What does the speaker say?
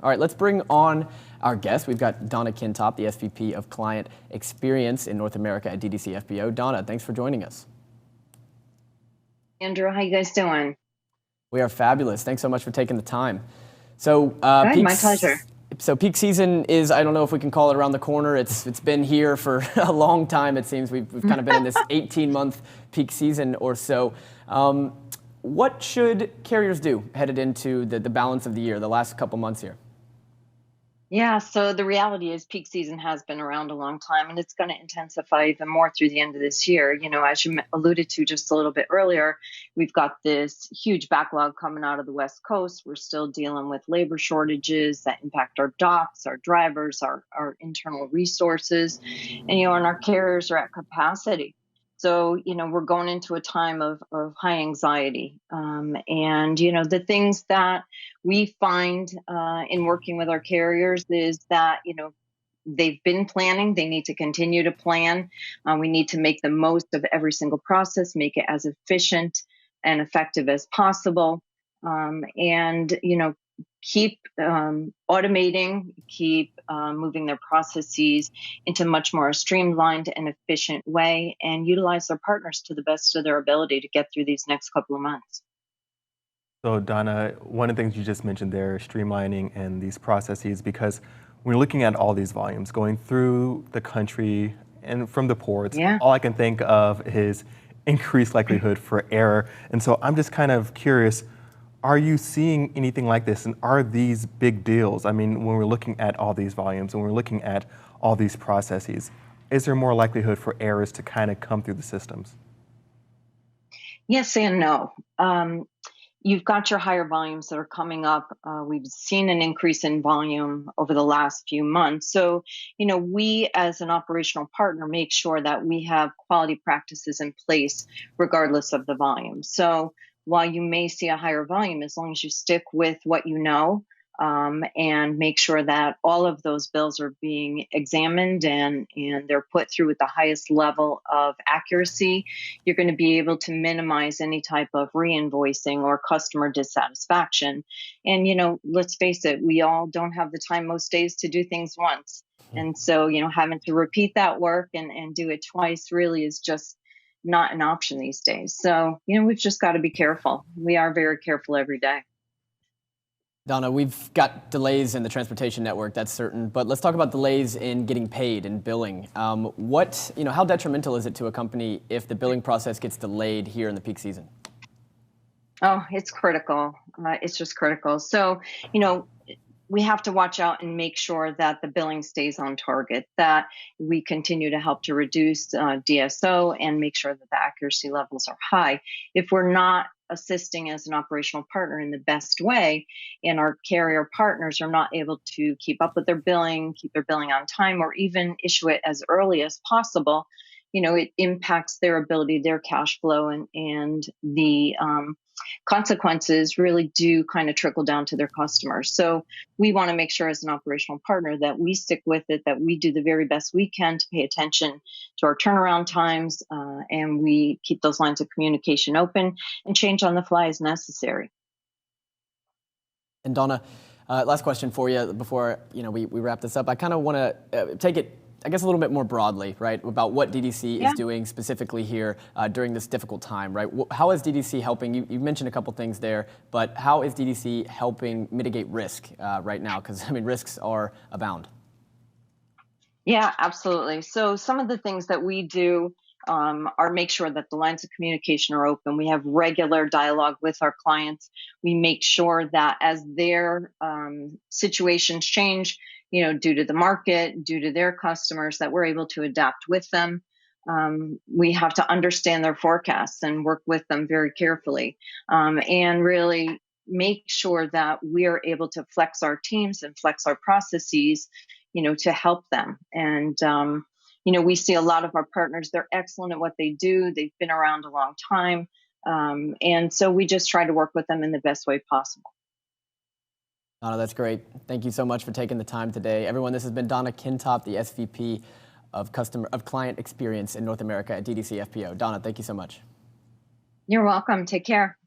All right, let's bring on our guest. We've got Donna Kintop, the SVP of Client Experience in North America at DDC FBO. Donna, thanks for joining us. Andrew, how you guys doing? We are fabulous. Thanks so much for taking the time. So, Good, my pleasure. So peak season is, I don't know if we can call it around the corner. It's been here for a long time, it seems. We've kind of been in this 18-month peak season or so. What should carriers do headed into the balance of the year, the last couple months here? Yeah, so the reality is peak season has been around a long time, and it's going to intensify even more through the end of this year. You know, as you alluded to just a little bit earlier, we've got this huge backlog coming out of the West Coast. We're still dealing with labor shortages that impact our docks, our drivers, our internal resources, and, and our carriers are at capacity. So, we're going into a time of high anxiety. The things that we find in working with our carriers is that, they've been planning. They need to continue to plan. We need to make the most of every single process, make it as efficient and effective as possible. Keep automating, keep moving their processes into much more streamlined and efficient way, and utilize their partners to the best of their ability to get through these next couple of months. So Donna, one of the things you just mentioned there, streamlining and these processes, because when we're looking at all these volumes going through the country and from the ports, all I can think of is increased likelihood for error. And so I'm just kind of curious, are you seeing anything like this? And are these big deals? I mean, when we're looking at all these volumes and we're looking at all these processes, is there more likelihood for errors to kind of come through the systems? Yes and no. You've got your higher volumes that are coming up. We've seen an increase in volume over the last few months. So, we as an operational partner make sure that we have quality practices in place regardless of the volume. So while you may see a higher volume, as long as you stick with what you know, and make sure that all of those bills are being examined and they're put through with the highest level of accuracy, you're going to be able to minimize any type of reinvoicing or customer dissatisfaction. And, let's face it, we all don't have the time most days to do things once. And so, having to repeat that work and do it twice really is just not an option these days. So, we've just got to be careful. We are very careful every day. Donna, we've got delays in the transportation network, that's certain, but let's talk about delays in getting paid and billing. How detrimental is it to a company if the billing process gets delayed here in the peak season? Oh, it's critical. It's just critical. So, we have to watch out and make sure that the billing stays on target, that we continue to help to reduce DSO and make sure that the accuracy levels are high. If we're not assisting as an operational partner in the best way, and our carrier partners are not able to keep up with their billing, keep their billing on time, or even issue it as early as possible, it impacts their ability, their cash flow, and the consequences really do kind of trickle down to their customers. So we want to make sure as an operational partner that we stick with it, that we do the very best we can to pay attention to our turnaround times, and we keep those lines of communication open and change on the fly as necessary. And Donna, last question for you before we wrap this up. I kind of want to take it, I guess, a little bit more broadly, right, about what DDC is doing specifically here during this difficult time, right? How is DDC helping? You mentioned a couple things there, but how is DDC helping mitigate risk right now? Because, risks are abound. Yeah, absolutely. So some of the things that we do are make sure that the lines of communication are open. We have regular dialogue with our clients. We make sure that as their situations change, due to the market, due to their customers, that we're able to adapt with them. We have to understand their forecasts and work with them very carefully, and really make sure that we are able to flex our teams and flex our processes, to help them. And, we see a lot of our partners, they're excellent at what they do. They've been around a long time. And so we just try to work with them in the best way possible. Donna, that's great. Thank you so much for taking the time today. Everyone, this has been Donna Kintop, the SVP of Client Experience in North America at DDC FBO. Donna, thank you so much. You're welcome. Take care.